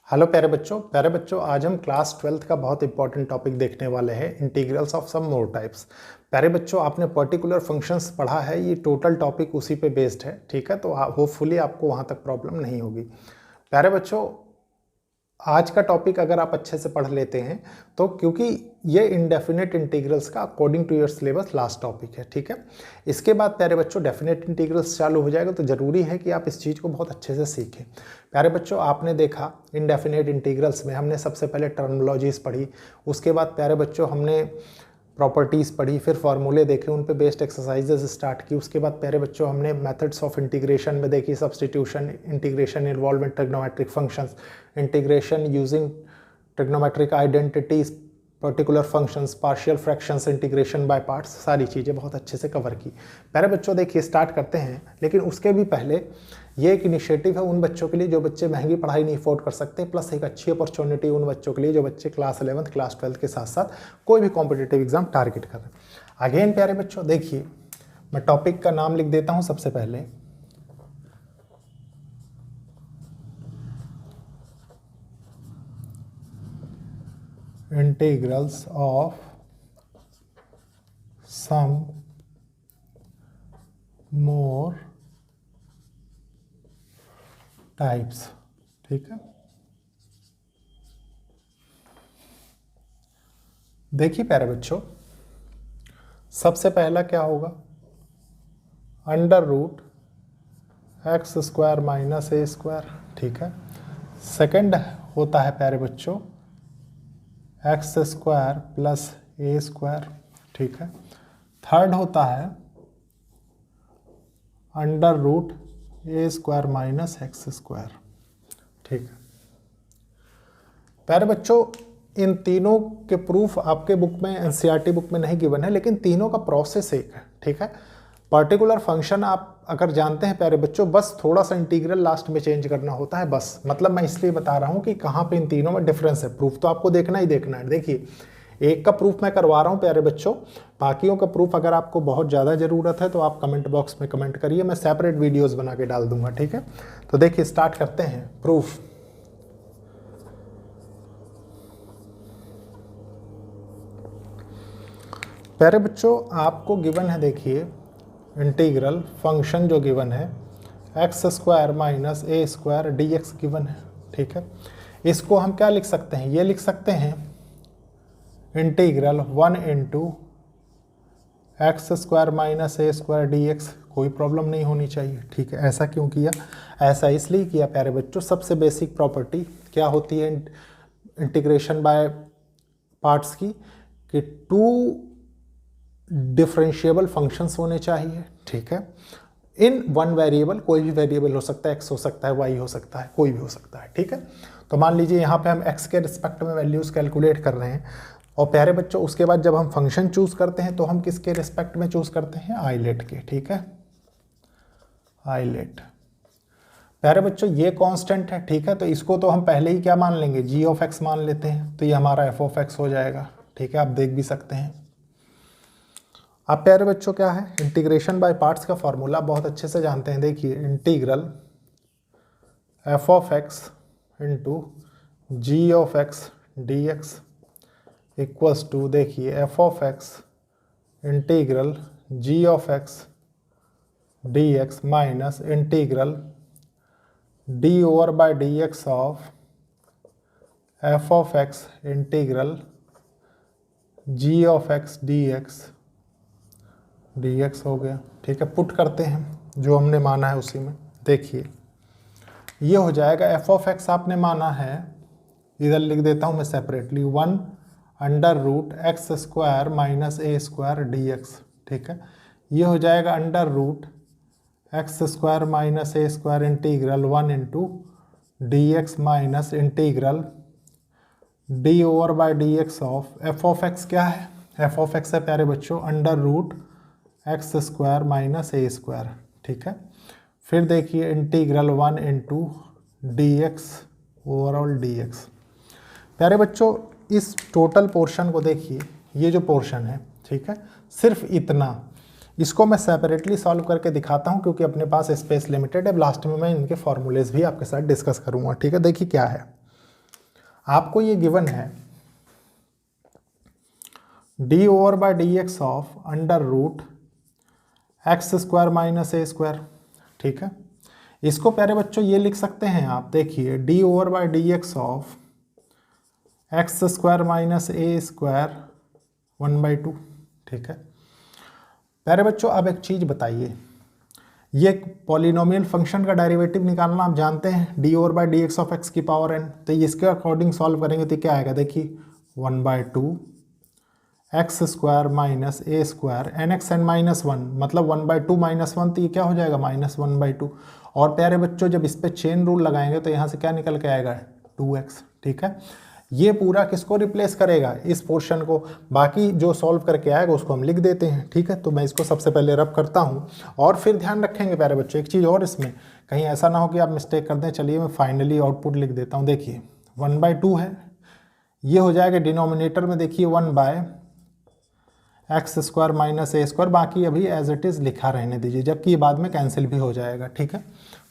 प्यारे बच्चों आज हम क्लास 12th का बहुत इंपॉर्टेंट टॉपिक देखने वाले हैं, integrals of some more types. प्यारे बच्चों आपने पर्टिकुलर फंक्शंस पढ़ा है, ये टोटल टॉपिक उसी पे बेस्ड है, ठीक है। तो होपफुली आपको वहाँ तक प्रॉब्लम नहीं होगी। प्यारे बच्चों आज का टॉपिक अगर आप अच्छे से पढ़ लेते हैं तो, क्योंकि ये इंडेफिनेट इंटीग्रल्स का according to your syllabus last topic है, ठीक है। इसके बाद प्यारे बच्चों डेफिनेट इंटीग्रल्स चालू हो जाएगा, तो ज़रूरी है कि आप इस चीज़ को बहुत अच्छे से सीखें। प्यारे बच्चों आपने देखा इंडेफिनेट इंटीग्रल्स में हमने सबसे पहले टर्मिनोलॉजीज पढ़ी, उसके बाद प्यारे बच्चों हमने प्रॉपर्टीज़ पढ़ी, फिर फार्मूले देखे, उन पे बेस्ड एक्सरसाइजेज स्टार्ट की। उसके बाद प्यारे बच्चों हमने मेथड्स ऑफ इंटीग्रेशन में देखी, substitution, integration involving trigonometric functions, integration using trigonometric identities, particular functions, partial fractions, integration by parts, सारी चीज़ें बहुत अच्छे से कवर की। प्यारे बच्चों देखिए स्टार्ट करते हैं, लेकिन उसके भी पहले ये एक इनिशिएटिव है उन बच्चों के लिए जो बच्चे महंगी पढ़ाई नहीं अफोर्ड कर सकते, प्लस एक अच्छी अपॉर्चुनिटी उन बच्चों के लिए जो बच्चे क्लास 11th क्लास 12th के साथ साथ कोई भी कॉम्पिटिटिव एग्जाम टारगेट कर रहे हैं। अगेन प्यारे बच्चों देखिए मैं टॉपिक का नाम लिख देता हूँ सबसे पहले, integrals of some more types, ठीक है। देखिए प्यारे बच्चों सबसे पहला क्या होगा, under root x square minus ए स्क्वायर, ठीक है। सेकंड होता है प्यारे बच्चों एक्स स्क्वायर प्लस ए स्क्वायर, ठीक है। थर्ड होता है अंडर रूट ए स्क्वायर माइनस एक्स स्क्वायर, ठीक है। प्यारे बच्चों इन तीनों के प्रूफ आपके बुक में एनसीईआरटी बुक में नहीं गिवन है, लेकिन तीनों का प्रोसेस एक है, ठीक है। पर्टिकुलर फंक्शन आप अगर जानते हैं प्यारे बच्चों, बस थोड़ा सा इंटीग्रल लास्ट में चेंज करना होता है, बस। मतलब मैं इसलिए बता रहा हूँ कि कहाँ पे इन तीनों में डिफरेंस है। प्रूफ तो आपको देखना ही देखना है। देखिए एक का प्रूफ मैं करवा रहा हूँ प्यारे बच्चों, बाकियों का प्रूफ अगर आपको बहुत ज़्यादा ज़रूरत है तो आप कमेंट बॉक्स में कमेंट करिए, मैं सेपरेट वीडियोस बना के डाल दूंगा, ठीक है। तो देखिए स्टार्ट करते हैं प्रूफ। प्यारे बच्चों आपको गिवन है, देखिए इंटीग्रल फंक्शन जो गिवन है एक्स स्क्वायर माइनस ए स्क्वायर डी एक्स गिवन है, ठीक है। इसको हम क्या लिख सकते हैं, ये लिख सकते हैं integral 1 into X square minus ए स्क्वायर डी एक्स, कोई प्रॉब्लम नहीं होनी चाहिए, ठीक है। ऐसा क्यों किया, ऐसा इसलिए किया प्यारे बच्चों, सबसे बेसिक प्रॉपर्टी क्या होती है इंटीग्रेशन बाय पार्ट्स की, कि टू डिफरेंशिएबल फंक्शंस होने चाहिए, ठीक है। इन वन वेरिएबल, कोई भी वेरिएबल हो सकता है, एक्स हो सकता है, वाई हो सकता है, कोई भी हो सकता है, ठीक है। तो मान लीजिए यहाँ पे हम एक्स के रिस्पेक्ट में वैल्यूज़ कैलकुलेट कर रहे हैं, और प्यारे बच्चों उसके बाद जब हम फंक्शन चूज करते हैं तो हम किसके रिस्पेक्ट में चूज करते हैं, आइलेट के, ठीक है, आइलेट। प्यारे बच्चों ये कांस्टेंट है, ठीक है, तो इसको तो हम पहले ही क्या मान लेंगे, जी ऑफ एक्स मान लेते हैं, तो ये हमारा एफ ऑफ एक्स हो जाएगा, ठीक है। आप देख भी सकते हैं। अब प्यारे बच्चों क्या है, इंटीग्रेशन बाय पार्ट्स का फॉर्मूला बहुत अच्छे से जानते हैं। देखिए integral F of X into G of X D x equals to, देखिए F of X integral G of X D x minus integral D over by D x of F of X integral G of X D X हो गया, ठीक है। Put करते हैं जो हमने माना है उसी में, देखिए ये हो जाएगा एफ ऑफ एक्स आपने माना है, इधर लिख देता हूँ मैं separately, 1 under root x square minus ए स्क्वायर डी एक्स, ठीक है। ये हो जाएगा under root x square minus A square integral 1 into d x minus integral D over by D x of F of x क्या है, f of x है प्यारे बच्चों under root x square minus ए स्क्वायर, ठीक है। फिर देखिए integral 1 into d x overall d x. प्यारे बच्चों इस टोटल पोर्शन को देखिए, ये जो पोर्शन है, ठीक है, सिर्फ इतना, इसको मैं सेपरेटली सॉल्व करके दिखाता हूँ क्योंकि अपने पास स्पेस लिमिटेड है। लास्ट में मैं इनके फॉर्मूलेज भी आपके साथ डिस्कस करूँगा, ठीक है। देखिए क्या है, आपको ये गिवन है D over by D x of under root x square minus A square, ठीक है। इसको प्यारे बच्चों ये लिख सकते हैं आप, देखिए D over by D x of x square minus A square 1/2, ठीक है। प्यारे बच्चों अब एक चीज़ बताइए, ये पॉलिनोमियल फंक्शन का डेरिवेटिव निकालना आप जानते हैं, D over by D x of x की पावर एन, तो इसके अकॉर्डिंग सॉल्व करेंगे तो क्या आएगा, देखिए 1/2 एक्स स्क्वायर माइनस ए square n x n minus 1, मतलब 1/2 माइनस 1, तो ये क्या हो जाएगा -1/2। और प्यारे बच्चों जब इस पर चेन रूल लगाएंगे तो यहाँ से क्या निकल के आएगा 2x, ठीक है। ये पूरा किसको रिप्लेस करेगा, इस पोर्शन को, बाकी जो सॉल्व करके आएगा उसको हम लिख देते हैं, ठीक है। तो मैं इसको सबसे पहले रब करता हूँ और फिर ध्यान रखेंगे प्यारे बच्चों एक चीज़ और, इसमें कहीं ऐसा ना हो कि आप मिस्टेक कर दें। चलिए मैं फाइनली आउटपुट लिख देता हूँ, देखिए 1/2 है, ये हो जाएगा डिनोमिनेटर में देखिए 1/x स्क्वायर माइनस ए स्क्वायर, बाकी अभी एज इट इज़ लिखा रहने दीजिए, जबकि ये बाद में कैंसिल भी हो जाएगा, ठीक है।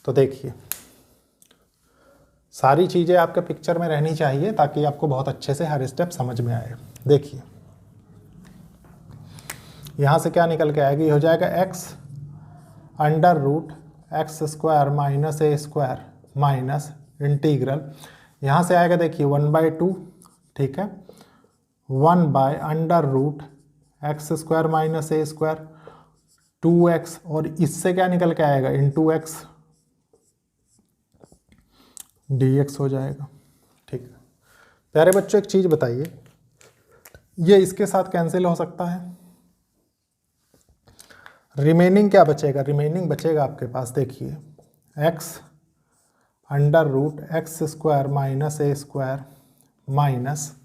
तो देखिए सारी चीज़ें आपके पिक्चर में रहनी चाहिए ताकि आपको बहुत अच्छे से हर स्टेप समझ में आए। देखिए यहाँ से क्या निकल के आएगी, ये हो जाएगा x under root x square minus ए स्क्वायर माइनस इंटीग्रल, यहाँ से आएगा देखिए 1/2, ठीक है, 1 under root x square minus ए स्क्वायर 2x, और इससे क्या निकल के आएगा इंटू एक्स dx हो जाएगा, ठीक है। प्यारे बच्चों एक चीज़ बताइए, ये इसके साथ कैंसिल हो सकता है, रिमेनिंग क्या बचेगा, रिमेनिंग बचेगा आपके पास देखिए x under root x square minus A square minus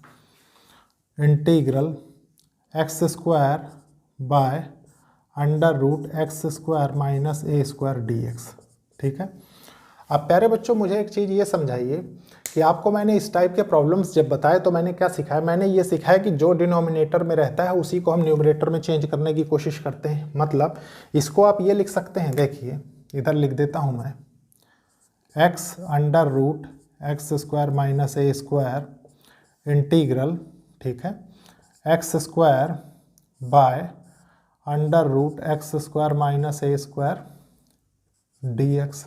integral x square by under root x square minus A square dx, ठीक है। अब प्यारे बच्चों मुझे एक चीज़ ये समझाइए कि आपको मैंने इस टाइप के प्रॉब्लम्स जब बताए तो मैंने क्या सिखाया, मैंने ये सिखाया कि जो डिनोमिनेटर में रहता है उसी को हम न्यूमरेटर में चेंज करने की कोशिश करते हैं। मतलब इसको आप ये लिख सकते हैं, देखिए इधर लिख देता हूँ मैं, x under root x square minus ए स्क्वायर इंटीग्रल, ठीक है, x square by under root x square minus A square dx।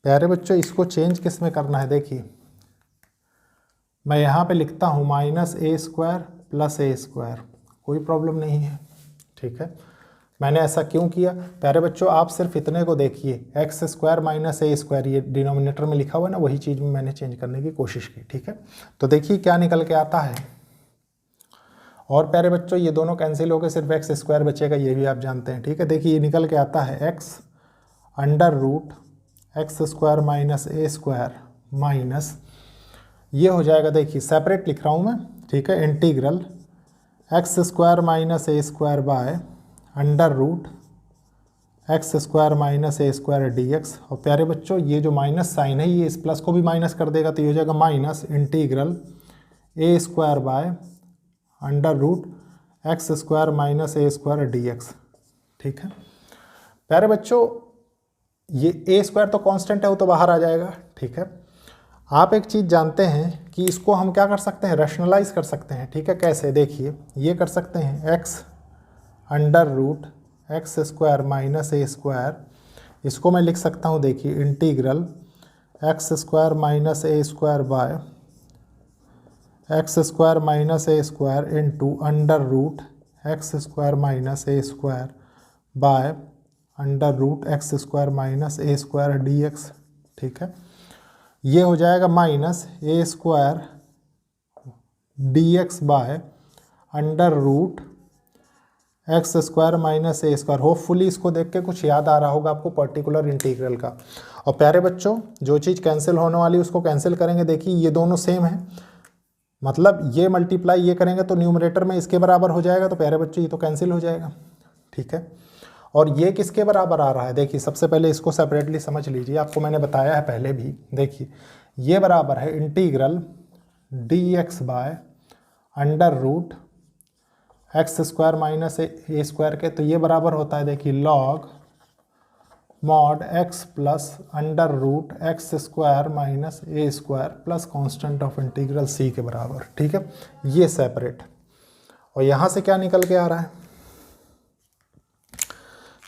प्यारे बच्चों इसको चेंज किस में करना है, देखिए मैं यहाँ पे लिखता हूँ माइनस ए स्क्वायर प्लस ए स्क्वायर, कोई प्रॉब्लम नहीं है, ठीक है। मैंने ऐसा क्यों किया प्यारे बच्चों, आप सिर्फ इतने को देखिए, एक्स स्क्वायर माइनस ए स्क्वायर ये डिनोमिनेटर में लिखा हुआ है ना, वही चीज़ में मैंने चेंज करने की कोशिश की, ठीक है। तो देखिए क्या निकल के आता है, और प्यारे बच्चों ये दोनों कैंसिल हो गए, सिर्फ एक्स स्क्वायर बचेगा, ये भी आप जानते हैं, ठीक है। देखिए ये निकल के आता है x under root x square minus ए स्क्वायर माइनस, ये हो जाएगा देखिए सेपरेट लिख रहा हूँ मैं, ठीक है, integral x square minus A square by under root x square minus A square dx। और प्यारे बच्चों ये जो माइनस साइन है ये इस प्लस को भी माइनस कर देगा, तो ये हो जाएगा minus integral A square by under root x square minus A square dx, ठीक है। प्यारे बच्चों ये ए स्क्वायर तो कांस्टेंट है, वो तो बाहर आ जाएगा, ठीक है। आप एक चीज़ जानते हैं कि इसको हम क्या कर सकते हैं, रैशनलाइज कर सकते हैं, ठीक है। कैसे, देखिए ये कर सकते हैं x under root x square minus ए स्क्वायर, इसको मैं लिख सकता हूँ देखिए integral x square minus A square by x square minus A square into under root x square minus A square by under root x square minus A square dx, ठीक है। ये हो जाएगा minus A square dx by under root x square minus A square. Hopefully इसको देख के कुछ याद आ रहा होगा आपको पर्टिकुलर इंटीग्रल का। और प्यारे बच्चों जो चीज़ कैंसिल होने वाली उसको कैंसिल करेंगे, देखिए ये दोनों सेम है, मतलब ये मल्टीप्लाई ये करेंगे तो न्यूमरेटर में इसके बराबर हो जाएगा, तो प्यारे बच्चों ये तो कैंसिल हो जाएगा, ठीक है। और ये किसके बराबर आ रहा है, देखिए सबसे पहले इसको सेपरेटली समझ लीजिए, आपको मैंने बताया है पहले भी, देखिए ये बराबर है integral dx by under root x square minus A square के, तो ये बराबर होता है देखिए log mod x plus under root x square minus A square plus constant of integral c के बराबर। ठीक है, ये सेपरेट। और यहाँ से क्या निकल के आ रहा है,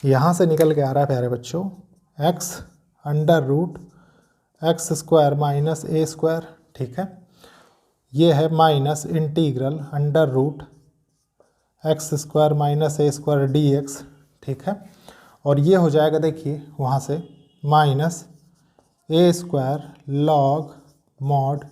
यहाँ से निकल के आ रहा है प्यारे बच्चों x under root x square minus ए स्क्वायर। ठीक है, ये है minus integral under root x square minus ए स्क्वायर डी एक्स। ठीक है, और ये हो जाएगा देखिए वहाँ से minus A square log mod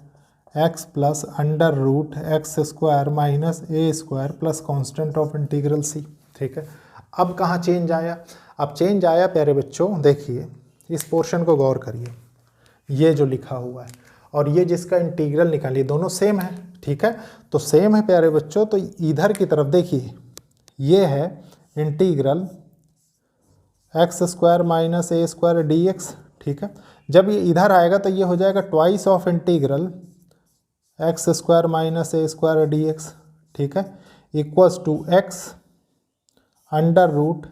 x plus under root x square minus A square plus constant of integral c. ठीक है, अब कहाँ चेंज आया, अब चेंज आया प्यारे बच्चों, देखिए इस पोर्शन को गौर करिए, ये जो लिखा हुआ है और ये जिसका इंटीग्रल निकालिए, दोनों सेम है। ठीक है, तो सेम है प्यारे बच्चों, तो इधर की तरफ देखिए ये है इंटीग्रल एक्स स्क्वायर माइनस ए स्क्वायर डी एक्स। ठीक है, जब ये इधर आएगा तो ये हो जाएगा twice of integral x square minus A square D x. ठीक है, equals to x under root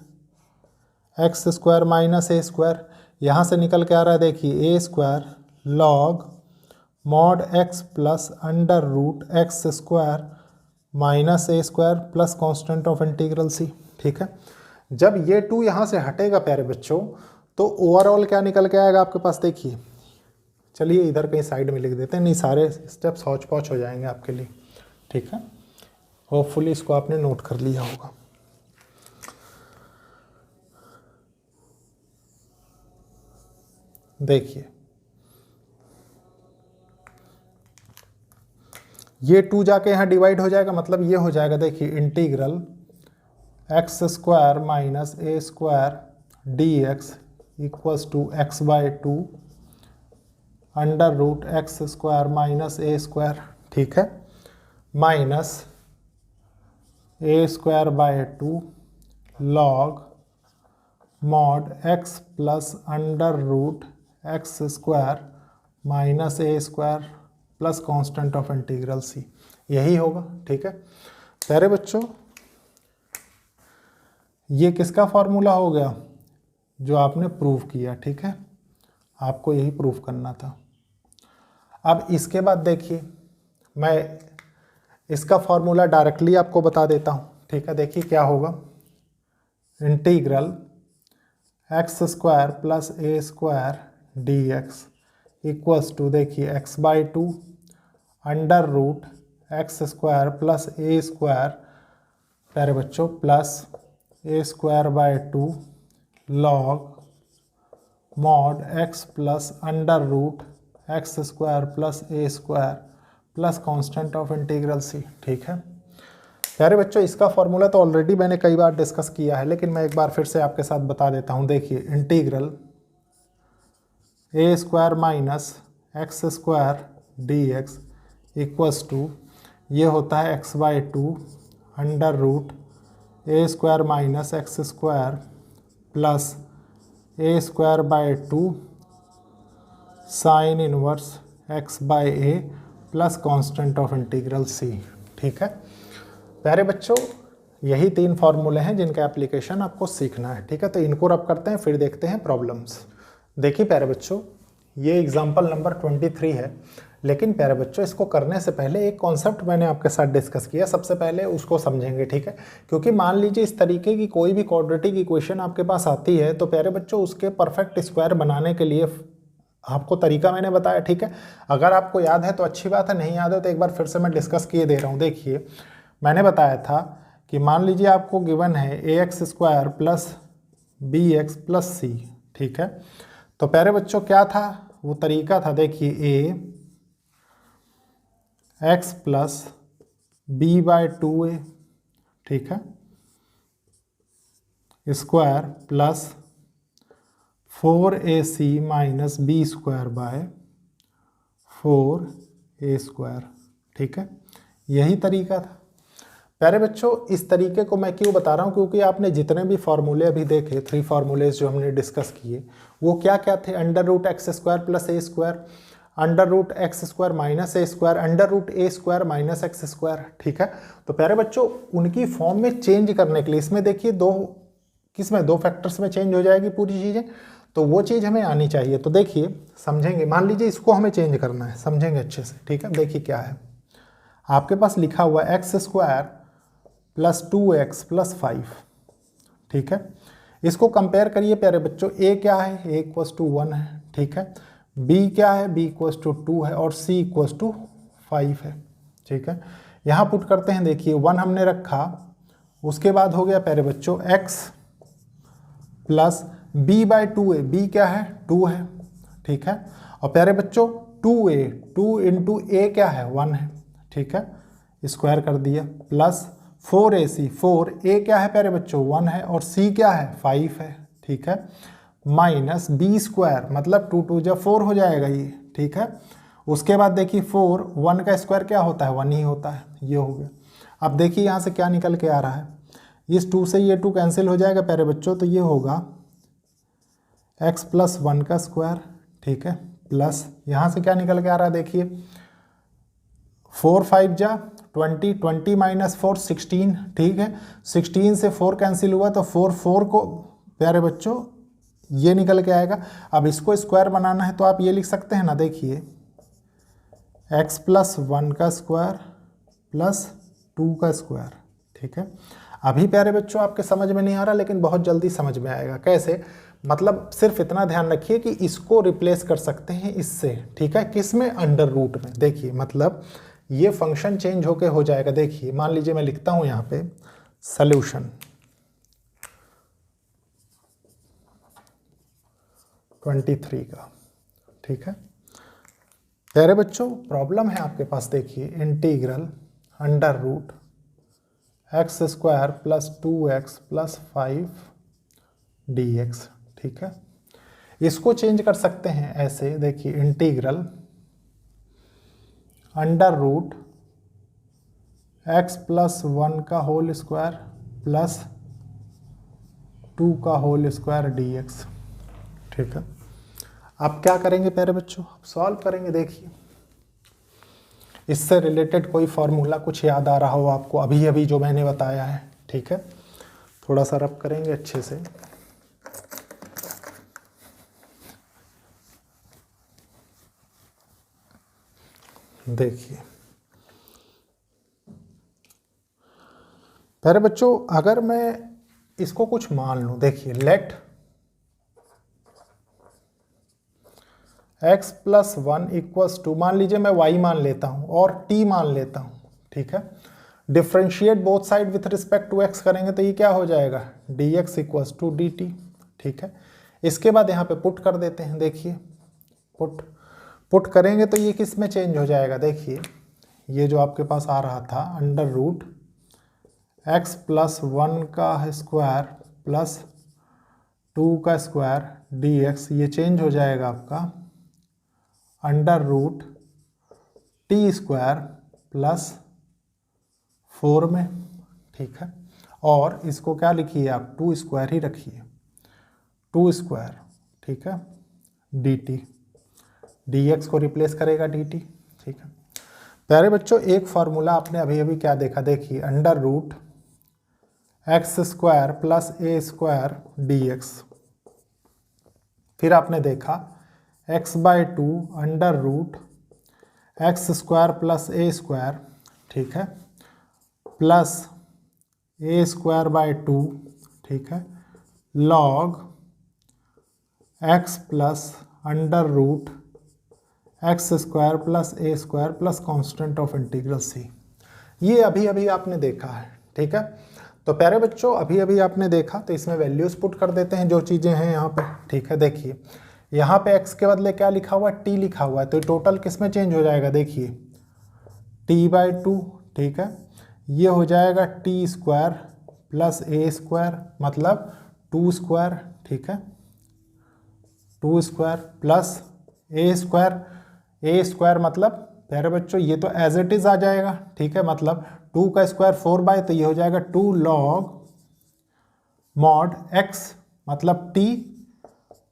x square minus A square, यहाँ से निकल के आ रहा है देखिए a square log mod x plus under root x square minus A square plus constant of integral c. ठीक है, जब ये 2 यहाँ से हटेगा प्यारे बच्चों तो ओवरऑल क्या निकल के आएगा आपके पास, देखिए चलिए इधर कहीं साइड में लिख देते हैं, नहीं सारे स्टेप्स हौच पौच हो जाएंगे आपके लिए। ठीक है, होपफुली इसको आपने नोट कर लिया होगा। देखिए ये 2 जाके यहाँ डिवाइड हो जाएगा, मतलब ये हो जाएगा देखिए integral x square minus A square D x equals to x by 2 under root x square minus A square. ठीक है, minus A square by 2 log mod x plus under root x square minus A square plus constant of integral c, यही होगा। ठीक है प्यारे बच्चों, ये किसका फॉर्मूला हो गया जो आपने प्रूव किया। ठीक है, आपको यही प्रूव करना था। अब इसके बाद देखिए मैं इसका फॉर्मूला डायरेक्टली आपको बता देता हूँ। ठीक है, देखिए क्या होगा, integral x square plus A square D x equals to देखिए x by 2 under root x square plus A square प्यारे बच्चों plus A square by 2 log mod x plus under root x square plus A square plus constant of integral c. ठीक है प्यारे बच्चों, इसका formula तो already मैंने कई बार डिस्कस किया है, लेकिन मैं एक बार फिर से आपके साथ बता देता हूँ। देखिए integral A square minus x square D x equals to ये होता है x by 2 under root A square minus x square plus A square by 2 sine inverse x by a plus constant of integral c. ठीक है प्यारे बच्चों, यही 3 फार्मूले हैं जिनका एप्लीकेशन आपको सीखना है। ठीक है, तो इनको रब करते हैं, फिर देखते हैं प्रॉब्लम्स। देखिए प्यारे बच्चों, ये एग्जाम्पल नंबर 23 है, लेकिन प्यारे बच्चों इसको करने से पहले एक कॉन्सेप्ट मैंने आपके साथ डिस्कस किया, सबसे पहले उसको समझेंगे। ठीक है, क्योंकि मान लीजिए इस तरीके की कोई भी क्वाड्रेटिक इक्वेशन आपके पास आती है तो प्यारे बच्चों उसके परफेक्ट स्क्वायर बनाने के लिए आपको तरीका मैंने बताया। ठीक है, अगर आपको याद है तो अच्छी बात है, नहीं याद है तो एक बार फिर से मैं डिस्कस किए दे रहा हूँ। देखिए मैंने बताया था कि मान लीजिए आपको गिवन है a x square plus b x plus c. ठीक है, तो प्यारे बच्चों क्या था वो तरीका था, देखिए a x plus b by 2a। ठीक है, square plus 4ac minus b square by 4a square. ठीक है, यही तरीका था। प्यारे बच्चों इस तरीके को मैं क्यों बता रहा हूँ, क्योंकि आपने जितने भी फार्मूले अभी देखे 3 फार्मूलेज जो हमने डिस्कस किए वो क्या क्या थे, under root x square plus ए square, under root x square minus ए स्क्वायर, अंडर रूट ए स्क्वायर माइनस एक्स स्क्वायर। ठीक है, तो प्यारे बच्चों उनकी फॉर्म में चेंज करने के लिए इसमें देखिए 2 फैक्टर्स में चेंज हो जाएगी पूरी चीज़ें। तो वो चीज़ हमें आनी चाहिए। तो देखिए समझेंगे, मान लीजिए इसको हमें चेंज करना है, समझेंगे अच्छे से, ठीक है। देखिए क्या है आपके पास लिखा हुआ x square plus 2x plus 5, ठीक है। इसको कंपेयर करिए प्यारे बच्चों, a क्या है, a इक्वल्स टू 1 है, ठीक है। b क्या है, b इक्वल्स टू 2 है और c इक्वल्स टू 5 है, ठीक है। यहाँ पुट करते हैं, देखिए 1 हमने रखा, उसके बाद हो गया प्यारे बच्चों x plus b by 2a, b क्या है 2 है, ठीक है। और प्यारे बच्चों 2a, 2 इंटू a क्या है 1 है, ठीक है, स्क्वायर कर दिया, प्लस 4ac, 4a क्या है प्यारे बच्चों 1 है और c क्या है 5 है, ठीक है, माइनस b स्क्वायर मतलब 2 2 जा 4 हो जाएगा ये, ठीक है। उसके बाद देखिए 4, 1 का स्क्वायर क्या होता है 1 ही होता है, ये हो गया। अब देखिए यहाँ से क्या निकल के आ रहा है, इस 2 से ये 2 कैंसिल हो जाएगा प्यारे बच्चों, तो ये होगा x प्लस 1 का स्क्वायर, ठीक है, प्लस यहाँ से क्या निकल के आ रहा है, देखिए 4 5 जा 20, 20 माइनस 4 16, ठीक है, 16 से 4 कैंसिल हुआ तो 4 4 को प्यारे बच्चों ये निकल के आएगा। अब इसको स्क्वायर बनाना है तो आप ये लिख सकते हैं ना, देखिए x प्लस 1 का स्क्वायर प्लस 2 का स्क्वायर, ठीक है। अभी प्यारे बच्चों आपके समझ में नहीं आ रहा, लेकिन बहुत जल्दी समझ में आएगा। कैसे, मतलब सिर्फ इतना ध्यान रखिए कि इसको रिप्लेस कर सकते हैं इससे, ठीक है, किसमें, अंडर रूट में। देखिए मतलब ये फंक्शन चेंज होके हो जाएगा। देखिए मान लीजिए मैं लिखता हूं यहाँ पे सॉल्यूशन 23 का, ठीक है। प्यारे बच्चों प्रॉब्लम है आपके पास, देखिए integral under root x square plus 2x plus 5 dx, ठीक है। इसको चेंज कर सकते हैं ऐसे, देखिए integral under root x plus 1 का होल स्क्वायर प्लस 2 का होल स्क्वायर dx, ठीक है। अब क्या करेंगे प्यारे बच्चों, सॉल्व करेंगे। देखिए इससे रिलेटेड कोई फॉर्मूला कुछ याद आ रहा हो आपको अभी अभी जो मैंने बताया है, ठीक है, थोड़ा सा रब करेंगे अच्छे से। देखिए प्यारे बच्चों अगर मैं इसको कुछ मान लूं, देखिए let x plus 1 equals to, मान लीजिए मैं y मान लेता हूं और t मान लेता हूं, ठीक है। Differentiate both side with respect to x करेंगे तो ये क्या हो जाएगा, dx इक्वल्स टू dt, ठीक है। इसके बाद यहाँ पे पुट कर देते हैं, देखिए पुट करेंगे तो ये किस में चेंज हो जाएगा, देखिए ये जो आपके पास आ रहा था अंडर रूट x प्लस 1 का स्क्वायर प्लस 2 का स्क्वायर dx, ये चेंज हो जाएगा आपका under root T square plus 4 में, ठीक है। और इसको क्या लिखिए आप, 2 स्क्वायर ही रखिए, 2 स्क्वायर, ठीक है, dt, dx को रिप्लेस करेगा dt, ठीक है। प्यारे बच्चों एक फार्मूला आपने अभी अभी क्या देखा, देखिए under root x square plus ए स्क्वायर dx, फिर आपने देखा x by 2 under root x square plus A square, ठीक है, प्लस ए स्क्वायर बाई 2, ठीक है, log x plus under root x square plus A square plus constant of integral c। ये अभी अभी आपने देखा है, ठीक है। तो प्यारे बच्चों अभी अभी आपने देखा, तो इसमें वैल्यूज पुट कर देते हैं जो चीज़ें हैं यहाँ पे, ठीक है। देखिए यहाँ पे x के बदले क्या लिखा हुआ है, t लिखा हुआ है, तो टोटल किस में चेंज हो जाएगा, देखिए t बाई 2, ठीक है, ये हो जाएगा t स्क्वायर प्लस ए स्क्वायर मतलब 2 स्क्वायर, ठीक है, 2 स्क्वायर प्लस ए स्क्वायर मतलब प्यारे बच्चों ये तो एज इट इज आ जाएगा, ठीक है, मतलब 2 का स्क्वायर 4 बाई, तो ये हो जाएगा 2 लॉग मॉड x मतलब t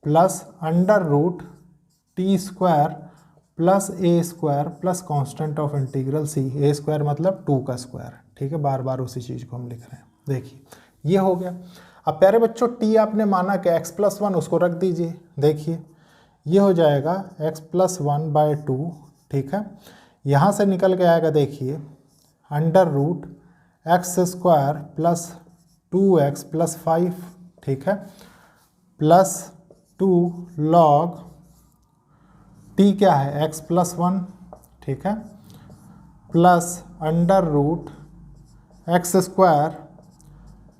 plus under root T square plus A square plus constant of integral c, A square मतलब 2 का स्क्वायर, ठीक है, बार बार उसी चीज़ को हम लिख रहे हैं। देखिए ये हो गया। अब प्यारे बच्चों t आपने माना कि x+1, उसको रख दीजिए। देखिए ये हो जाएगा x+1/2, ठीक है। यहाँ से निकल के आएगा देखिए √x² प्लस 2x प्लस 5, ठीक है, प्लस 2 log t क्या है x+1, ठीक है, plus √x²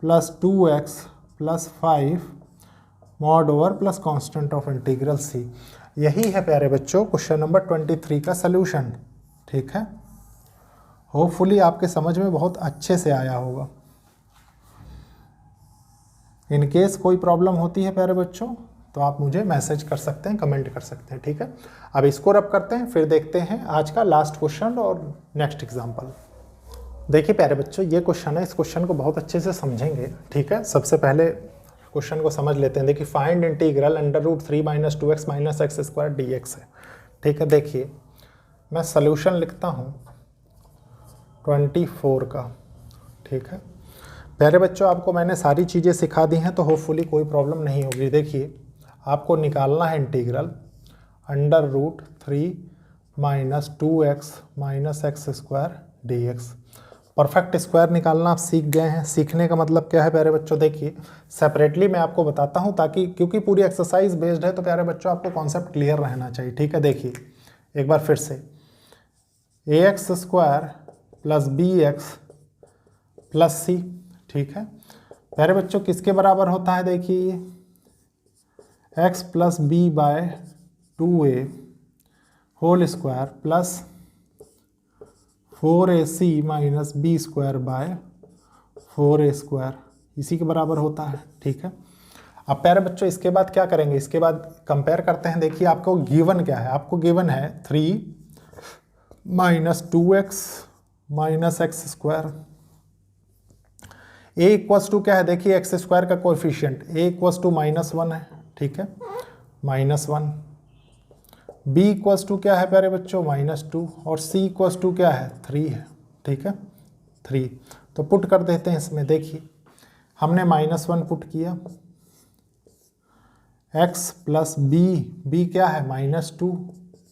plus 2x plus 5 mod over plus constant of integral c। यही है प्यारे बच्चों क्वेश्चन नंबर 23 का सलूशन, ठीक है। होपफुली आपके समझ में बहुत अच्छे से आया होगा। इन केस कोई प्रॉब्लम होती है प्यारे बच्चों तो आप मुझे मैसेज कर सकते हैं, कमेंट कर सकते हैं, ठीक है। अब इसको रब करते हैं, फिर देखते हैं आज का लास्ट क्वेश्चन और नेक्स्ट एग्जाम्पल। देखिए प्यारे बच्चों ये क्वेश्चन है, इस क्वेश्चन को बहुत अच्छे से समझेंगे, ठीक है। सबसे पहले क्वेश्चन को समझ लेते हैं। देखिए find integral √3 - 2x - x² dx है, ठीक है। देखिए मैं सल्यूशन लिखता हूँ 24 का, ठीक है। प्यारे बच्चों आपको मैंने सारी चीज़ें सिखा दी हैं तो होपफुली कोई प्रॉब्लम नहीं होगी। देखिए आपको निकालना है integral √3 - 2x - x² dx। Perfect square निकालना आप सीख गए हैं। सीखने का मतलब क्या है प्यारे बच्चों, देखिए सेपरेटली मैं आपको बताता हूं ताकि, क्योंकि पूरी एक्सरसाइज बेस्ड है तो प्यारे बच्चों आपको कॉन्सेप्ट क्लियर रहना चाहिए, ठीक है। देखिए एक बार फिर से ax² plus bx plus c, ठीक है। प्यारे बच्चों किसके बराबर होता है, देखिए x plus b/2a whole square plus 4ac - b²/4a², इसी के बराबर होता है, ठीक है। अब प्यारे बच्चों इसके बाद क्या करेंगे, इसके बाद कंपेयर करते हैं। देखिए आपको गिवन क्या है, आपको गिवन है 3 - 2x - x²। a = क्या है, देखिए x² का कोएफिशिएंट a = -1 है, ठीक है, -1। b = क्या है प्यारे बच्चों, -2, और c = क्या है, 3 है, ठीक है, 3। तो पुट कर देते हैं इसमें। देखिए हमने -1 पुट किया, x प्लस b क्या है -2,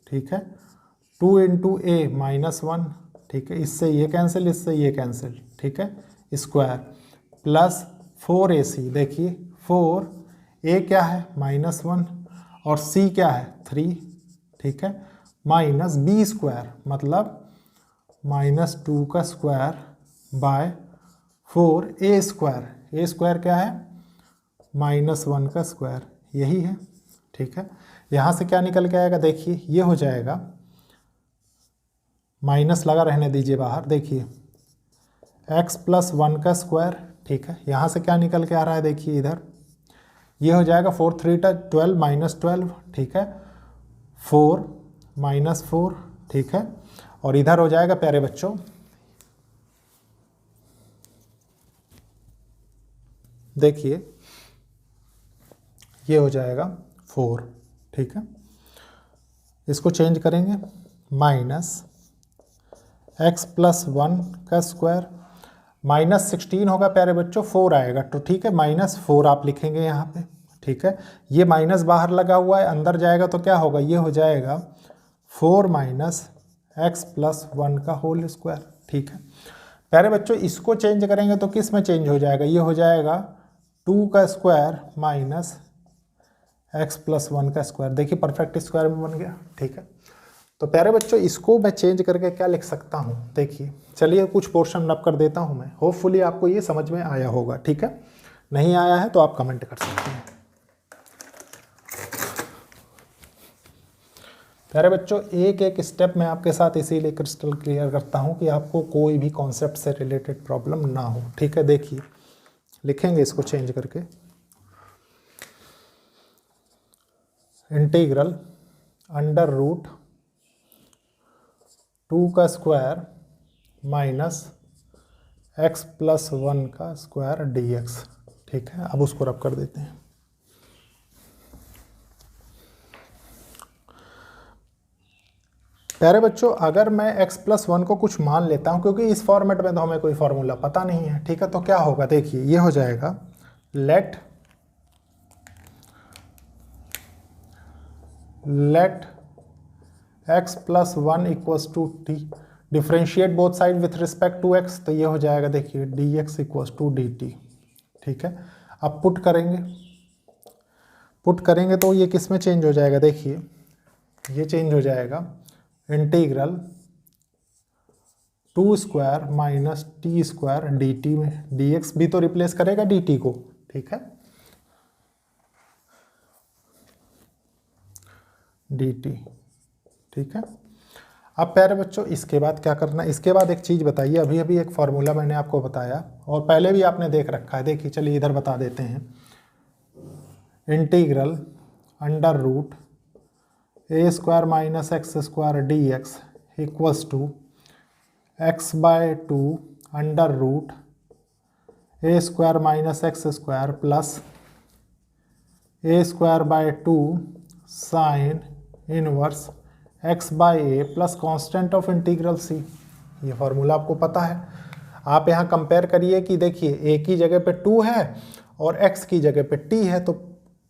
ठीक है, 2 × a -1, ठीक है, इससे ये कैंसिल, इससे ये कैंसिल, ठीक है, स्क्वायर प्लस 4ac। देखिए 4a क्या है -1 और c क्या है 3, ठीक है, माइनस b² मतलब -2 का स्क्वायर बाय 4a²। a² क्या है, -1 का स्क्वायर, यही है, ठीक है। यहाँ से क्या निकल के आएगा, देखिए ये हो जाएगा, माइनस लगा रहने दीजिए बाहर। देखिए x + 1 का स्क्वायर, ठीक है। यहाँ से क्या निकल के आ रहा है, देखिए इधर ये हो जाएगा 4 × 3 = 12 - 12, ठीक है, 4 - 4, ठीक है। और इधर हो जाएगा प्यारे बच्चों, देखिए ये हो जाएगा 4, ठीक है। इसको चेंज करेंगे, -x + 1 का स्क्वायर, -16 होगा प्यारे बच्चों, 4 आएगा तो ठीक है, -4 आप लिखेंगे यहाँ पे, ठीक है। ये माइनस बाहर लगा हुआ है, अंदर जाएगा तो क्या होगा, ये हो जाएगा 4 - x + 1 का होल स्क्वायर, ठीक है। प्यारे बच्चों इसको चेंज करेंगे तो किस में चेंज हो जाएगा, ये हो जाएगा 2 का स्क्वायर माइनस x + 1 का स्क्वायर। देखिए परफेक्ट स्क्वायर में बन गया, ठीक है। तो प्यारे बच्चों इसको मैं चेंज करके क्या लिख सकता हूँ, देखिए चलिए कुछ पोर्शन रब कर देता हूँ मैं। होपफुली आपको ये समझ में आया होगा, ठीक है। नहीं आया है तो आप कमेंट कर सकते हैं। प्यारे बच्चों एक एक स्टेप मैं आपके साथ इसीलिए क्रिस्टल क्लियर करता हूँ कि आपको कोई भी कॉन्सेप्ट से रिलेटेड प्रॉब्लम ना हो, ठीक है। देखिए लिखेंगे इसको चेंज करके, इंटीग्रल √2 का स्क्वायर माइनस x + 1 का स्क्वायर dx, ठीक है। अब उसको रब कर देते हैं। प्यारे बच्चों अगर मैं x + 1 को कुछ मान लेता हूं, क्योंकि इस फॉर्मेट में तो हमें कोई फॉर्मूला पता नहीं है, ठीक है, तो क्या होगा, देखिए ये हो जाएगा let x plus 1 equals to T, differentiate both side with respect to x, तो ये हो जाएगा देखिए dx इक्वल्स टू dt। ठीक है, अब पुट करेंगे तो ये किस में चेंज हो जाएगा, देखिए ये चेंज हो जाएगा integral 2 square minus T square dt में, dx भी तो रिप्लेस करेगा dt को। ठीक है, dt। ठीक है, अब प्यारे बच्चों इसके बाद क्या करना है, इसके बाद एक चीज़ बताइए, अभी अभी एक फार्मूला मैंने आपको बताया और पहले भी आपने देख रखा है, देखिए चलिए इधर बता देते हैं। Integral under root A square minus x square D x equals to x by 2 under root A square minus x square plus A square by 2 sine inverse x by a plus constant of integral c. ये formula आपको पता है। आप यहाँ compare करिए कि देखिए ए की जगह पे 2 है और एक्स की जगह पे टी है, तो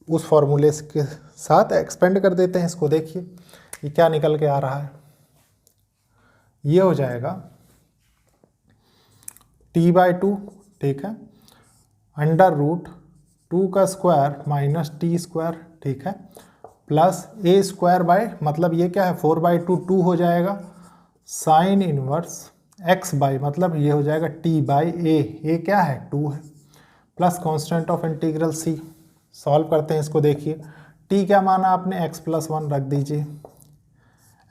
उस फार्मूले के साथ एक्सपेंड कर देते हैं इसको। देखिए ये क्या निकल के आ रहा है, ये हो जाएगा टी बाई 2। ठीक है, अंडर रूट 2 का स्क्वायर माइनस टी स्क्वायर। ठीक है, प्लस ए स्क्वायर बाय, मतलब ये क्या है 4/2 2 हो जाएगा, साइन इनवर्स एक्स बाई, मतलब ये हो जाएगा टी बाई ए क्या है 2 है, plus constant of integral C. Solve करते हैं इसको। देखिए टी क्या माना आपने, x प्लस 1 रख दीजिए,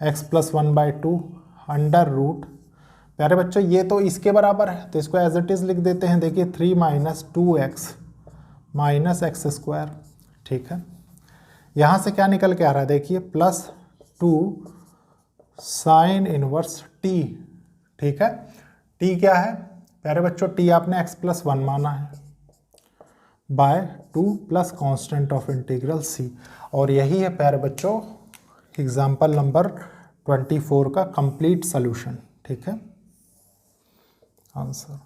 x प्लस 1/2 अंडर रूट, प्यारे बच्चों ये तो इसके बराबर है तो इसको एज इट इज़ लिख देते हैं। देखिए 3 minus 2x minus x square. ठीक है, यहाँ से क्या निकल के आ रहा है, देखिए प्लस 2 साइन इनवर्स टी। ठीक है, टी क्या है प्यारे बच्चों, टी आपने x प्लस 1 माना है by 2 plus constant of integral c. और यही है प्यारे बच्चों एग्जाम्पल नंबर 24 का कंप्लीट सॉल्यूशन। ठीक है, आंसर।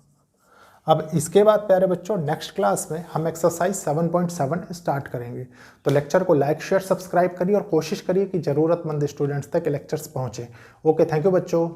अब इसके बाद प्यारे बच्चों नेक्स्ट क्लास में हम एक्सरसाइज 7.7 स्टार्ट करेंगे। तो लेक्चर को लाइक शेयर सब्सक्राइब करिए और कोशिश करिए कि ज़रूरतमंद स्टूडेंट्स तक लेक्चर्स पहुँचे। ओके, थैंक यू बच्चों।